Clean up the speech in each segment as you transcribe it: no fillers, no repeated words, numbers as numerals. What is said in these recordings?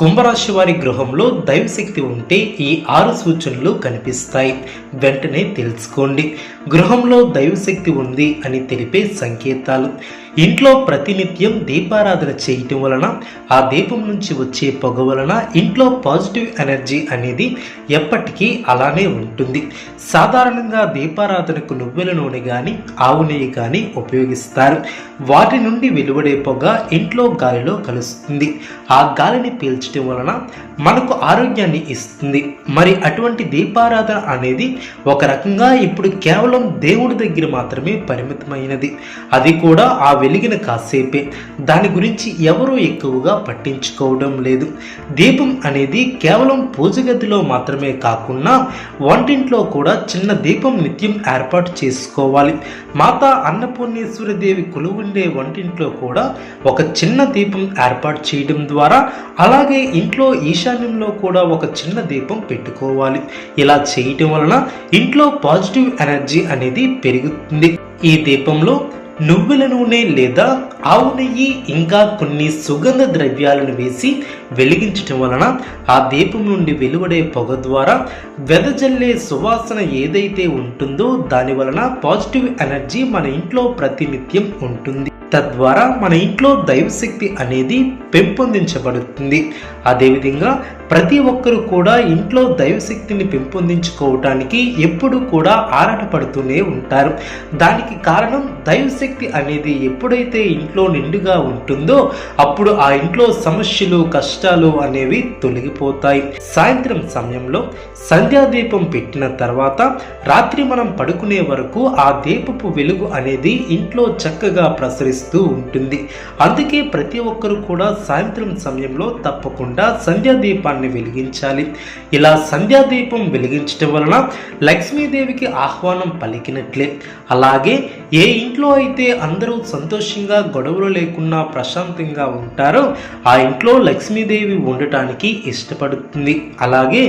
కుంభరాశి వారి గృహంలో దైవశక్తి ఉంటే ఈ 6 సూచనలు కనిపిస్తాయి. వెంటనే తెలుసుకోండి. గృహంలో దైవశక్తి ఉంది అని తెలిపే సంకేతాలు. ఇంట్లో ప్రతినిత్యం దీపారాధన చేయటం వలన ఆ దీపం నుంచి వచ్చే పొగ వలన ఇంట్లో పాజిటివ్ ఎనర్జీ అనేది ఎప్పటికీ అలానే ఉంటుంది. సాధారణంగా దీపారాధనకు నువ్వుల నూనె కానీ ఆవు నెయ్యి కానీ ఉపయోగిస్తారు. వాటి నుండి వెలువడే పొగ ఇంట్లో గాలిలో కలుస్తుంది. ఆ గాలిని పీల్చడం వలన మనకు ఆరోగ్యాన్ని ఇస్తుంది. మరి అటువంటి దీపారాధన అనేది ఒక రకంగా ఇప్పుడు కేవలం దేవుడి దగ్గర మాత్రమే పరిమితమైనది. అది కూడా ఆ వెలిగిన కాసేపే. దాని గురించి ఎవరూ ఎక్కువగా పట్టించుకోవడం లేదు. దీపం అనేది కేవలం పూజ గదిలో మాత్రమే కాకుండా వంటింట్లో కూడా చిన్న దీపం నిత్యం ఏర్పాటు చేసుకోవాలి. మాతా అన్నపూర్ణేశ్వరి దేవి కొలువుండే వంటింట్లో కూడా ఒక చిన్న దీపం ఏర్పాటు చేయడం ద్వారా, అలాగే ఇంట్లో ఈశాన్యంలో కూడా ఒక చిన్న దీపం పెట్టుకోవాలి. ఇలా చేయటం వలన ఇంట్లో పాజిటివ్ ఎనర్జీ అనేది పెరుగుతుంది. ఈ దీపంలో నువ్వుల నూనె లేదా ఆవు నెయ్యి ఇంకా కొన్ని సుగంధ ద్రవ్యాలను వేసి వెలిగించటం వలన ఆ దీపం నుండి వెలువడే పొగ ద్వారా వెదజల్లే సువాసన ఏదైతే ఉంటుందో దాని వలన పాజిటివ్ ఎనర్జీ మన ఇంట్లో ప్రతినిత్యం ఉంటుంది. తద్వారా మన ఇంట్లో దైవశక్తి అనేది పెంపొందించబడుతుంది. అదేవిధంగా ప్రతి ఒక్కరూ కూడా ఇంట్లో దైవశక్తిని పెంపొందించుకోవటానికి ఎప్పుడు కూడా ఆరాటపడుతూనే ఉంటారు. దానికి కారణం దైవశక్తి అనేది ఎప్పుడైతే ఇంట్లో నిండుగా ఉంటుందో అప్పుడు ఆ ఇంట్లో సమస్యలు కష్టాలు అనేవి తొలగిపోతాయి. సాయంత్రం సమయంలో సంధ్యాదీపం పెట్టిన తర్వాత రాత్రి మనం పడుకునే వరకు ఆ దీపపు వెలుగు అనేది ఇంట్లో చక్కగా ప్రసరిస్తూ ఉంటుంది. అందుకే ప్రతి ఒక్కరు కూడా సాయంత్రం సమయంలో తప్పకుండా సంధ్యాదీపాన్ని వెలిగించాలి. ఇలా సంధ్యాదీపం వెలిగించడం వలన లక్ష్మీదేవికి ఆహ్వానం పలికినట్లే. అలాగే ఏ ఇంట్లో అయితే అందరూ సంతోషంగా గొడవలు లేకుండా ప్రశాంతంగా ఉంటారో ఆ ఇంట్లో లక్ష్మీదేవి ఉండటానికి ఇష్టపడుతుంది. అలాగే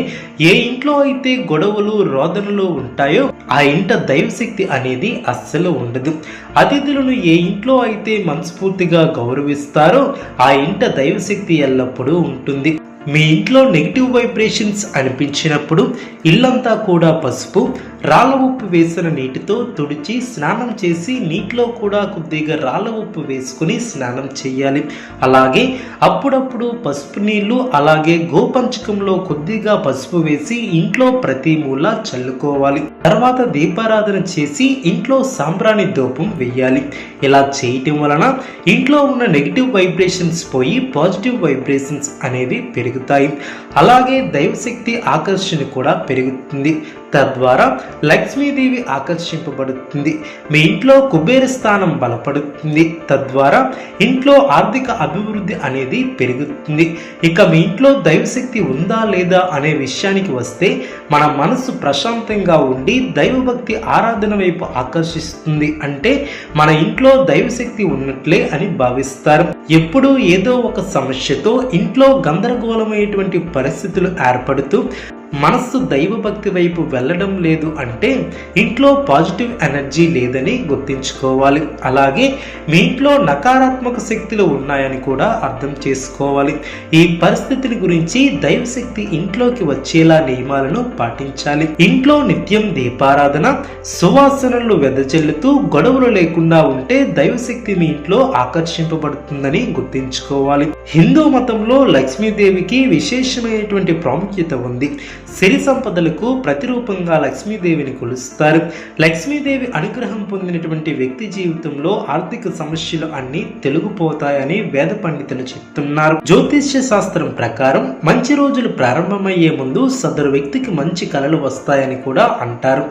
ఏ ఇంట్లో అయితే గొడవలు రోదనలు ఉంటాయో ఆ ఇంట దైవశక్తి అనేది అస్సలు ఉండదు. అతిథులను ఏ ఇంట్లో అయితే మనస్ఫూర్తిగా గౌరవిస్తారో ఆ ఇంట దైవశక్తి ఎల్లప్పుడూ ఉంటుంది. మీ ఇంట్లో నెగిటివ్ వైబ్రేషన్స్ అనిపించినప్పుడు ఇల్లంతా కూడా పసుపు రాళ్ళ ఉప్పు వేసిన నీటితో తుడిచి స్నానం చేసి నీటిలో కూడా కొద్దిగా రాళ్ళ ఉప్పు వేసుకుని స్నానం చేయాలి. అలాగే అప్పుడప్పుడు పసుపు నీళ్లు అలాగే గోపంచకంలో కొద్దిగా పసుపు వేసి ఇంట్లో ప్రతి మూల చల్లుకోవాలి. తర్వాత దీపారాధన చేసి ఇంట్లో సాంబ్రాణి ధూపం వేయాలి. ఇలా చేయటం వలన ఇంట్లో ఉన్న నెగిటివ్ వైబ్రేషన్స్ పోయి పాజిటివ్ వైబ్రేషన్స్ అనేవి పెరుగుతాయి. అలాగే దైవశక్తి ఆకర్షణ కూడా పెరుగుతుంది. తద్వారా లక్ష్మీదేవి ఆకర్షింపబడుతుంది. మీ ఇంట్లో కుబేర స్థానం బలపడుతుంది. తద్వారా ఇంట్లో ఆర్థిక అభివృద్ధి అనేది పెరుగుతుంది. ఇక మీ ఇంట్లో దైవశక్తి ఉందా లేదా అనే విషయానికి వస్తే మన మనసు ప్రశాంతంగా ఉండి దైవభక్తి ఆరాధన వైపు ఆకర్షిస్తుంది. అంటే మన ఇంట్లో దైవశక్తి ఉన్నట్లే అని భావిస్తారు. ఎప్పుడూ ఏదో ఒక సమస్యతో ఇంట్లో గందరగోళమైనటువంటి పరిస్థితులు ఏర్పడుతూ మనస్సు దైవభక్తి వైపు వెళ్ళడం లేదు అంటే ఇంట్లో పాజిటివ్ ఎనర్జీ లేదని గుర్తించుకోవాలి. అలాగే మీ ఇంట్లో నకారాత్మక శక్తులు ఉన్నాయని కూడా అర్థం చేసుకోవాలి. ఈ పరిస్థితిని గురించి దైవశక్తి ఇంట్లోకి వచ్చేలా నియమాలను పాటించాలి. ఇంట్లో నిత్యం దీపారాధన సువాసనలు వెదజల్లుతూ గొడవలు లేకుండా ఉంటే దైవశక్తి మీ ఇంట్లో ఆకర్షింపబడుతుందని గుర్తించుకోవాలి. హిందూ మతంలో లక్ష్మీదేవికి విశేషమైనటువంటి ప్రాముఖ్యత ఉంది. సిరి సంపదలకు ప్రతిరూపంగా లక్ష్మీదేవిని కొలుస్తారు. లక్ష్మీదేవి అనుగ్రహం పొందినటువంటి వ్యక్తి జీవితంలో ఆర్థిక సమస్యలు అన్ని తొలగిపోతాయని వేద పండితులు చెప్తున్నారు. జ్యోతిష్య శాస్త్రం ప్రకారం మంచి రోజులు ప్రారంభమయ్యే ముందు సదరు వ్యక్తికి మంచి కలలు వస్తాయని కూడా అంటారు.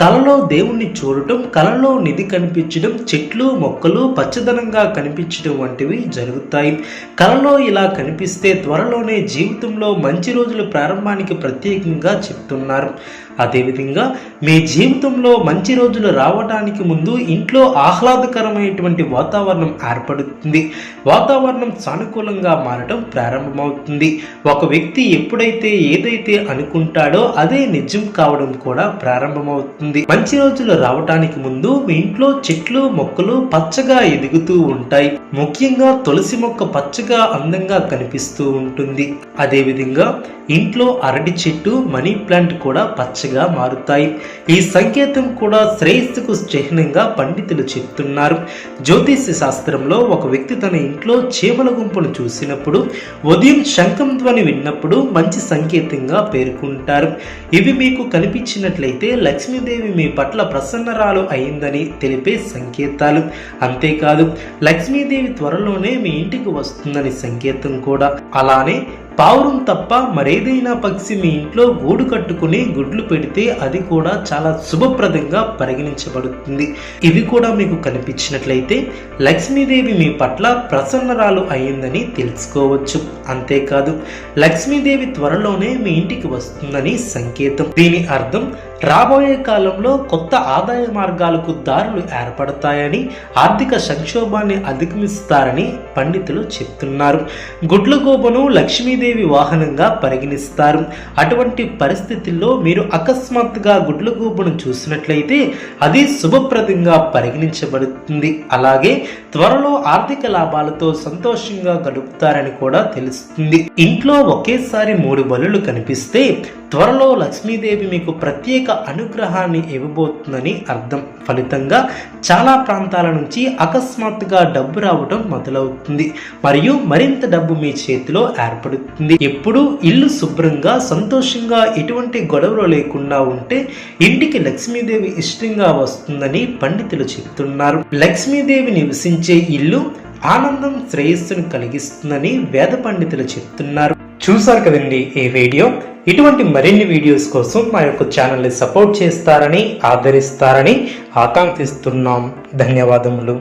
కలలో దేవుణ్ణి చూడటం, కలలో నిధి కనిపించడం, చెట్లు మొక్కలు పచ్చదనంగా కనిపించడం వంటివి జరుగుతాయి. కలలో ఇలా కనిపిస్తే త్వరలోనే జీవితంలో మంచి రోజుల ప్రారంభానికి ప్రత్యేకంగా చెప్తున్నారు. అదేవిధంగా మీ జీవితంలో మంచి రోజులు రావడానికి ముందు ఇంట్లో ఆహ్లాదకరమైనటువంటి వాతావరణం ఏర్పడుతుంది. వాతావరణం సానుకూలంగా మారడం ప్రారంభమవుతుంది. ఒక వ్యక్తి ఎప్పుడైతే ఏదైతే అనుకుంటాడో అదే నిజం కావడం కూడా ప్రారంభమవుతుంది. మంచి రోజులు రావడానికి ముందు మీ ఇంట్లో చెట్లు మొక్కలు పచ్చగా ఎదుగుతూ ఉంటాయి. ముఖ్యంగా తులసి మొక్క పచ్చగా అందంగా కనిపిస్తూ ఉంటుంది. అదేవిధంగా ఇంట్లో అరటి చెట్టు మనీ ప్లాంట్ కూడా పచ్చగా మారుతాయి. ఈ సంకేతం కూడా శ్రేయస్సుకు చిహ్నంగా పండితులు చెప్తున్నారు. జ్యోతిష్య శాస్త్రంలో ఒక వ్యక్తి తన ఇంట్లో చీమల గుంపును చూసినప్పుడు ఉదయం శంఖం ధ్వని విన్నప్పుడు మంచి సంకేతంగా పేర్కొంటారు. ఇవి మీకు కనిపించినట్లయితే లక్ష్మీదేవి మీ పట్ల ప్రసన్నరాలు అయిందని తెలిపే సంకేతాలు. అంతేకాదు లక్ష్మీదేవి త్వరలోనే మీ ఇంటికి వస్తుందని సంకేతం కూడా. అలానే పావురం తప్ప మరేదైనా పక్షి మీ ఇంట్లో గూడు కట్టుకుని గుడ్లు పెడితే అది కూడా చాలా శుభప్రదంగా పరిగణించబడుతుంది. ఇవి కూడా మీకు కనిపించినట్లయితే లక్ష్మీదేవి మీ పట్ల ప్రసన్నరాలు అయిందని తెలుసుకోవచ్చు. అంతేకాదు లక్ష్మీదేవి త్వరలోనే మీ ఇంటికి వస్తుందని సంకేతం. దీని అర్థం రాబోయే కాలంలో కొత్త ఆదాయ మార్గాలకు దారులు ఏర్పడతాయని, ఆర్థిక సంక్షోభాన్ని అధిగమిస్తారని పండితులు చెప్తున్నారు. గుడ్లగూబను లక్ష్మీదేవి వాహనంగా పరిగణిస్తారు. అటువంటి పరిస్థితుల్లో మీరు అకస్మాత్తుగా గుడ్లగూబను చూసినట్లయితే అది శుభప్రదంగా పరిగణించబడుతుంది. అలాగే త్వరలో ఆర్థిక లాభాలతో సంతోషంగా గడుపుతారని కూడా తెలుస్తుంది. ఇంట్లో ఒకేసారి 3 బలులు కనిపిస్తే త్వరలో లక్ష్మీదేవి మీకు ప్రత్యేక అనుగ్రహాన్ని ఇవ్వబోతుందని అర్థం. ఫలితంగా చాలా ప్రాంతాల నుంచి అకస్మాత్తుగా డబ్బు రావడం మొదలవుతుంది మరియు మరింత డబ్బు మీ చేతిలో ఏర్పడుతుంది. ఎప్పుడూ ఇల్లు శుభ్రంగా సంతోషంగా ఎటువంటి గొడవలు లేకుండా ఉంటే ఇంటికి లక్ష్మీదేవి ఇష్టంగా వస్తుందని పండితులు చెప్తున్నారు. లక్ష్మీదేవి నివసించే ఇల్లు ఆనందం శ్రేయస్సును కలిగిస్తుందని వేద పండితులు చెప్తున్నారు. చూసారు కదండి ఈ వీడియో. ఇటువంటి మరిన్ని వీడియోస్ కోసం మా యొక్క ఛానల్ని సపోర్ట్ చేస్తారని ఆదరిస్తారని ఆకాంక్షిస్తున్నాం. ధన్యవాదములు.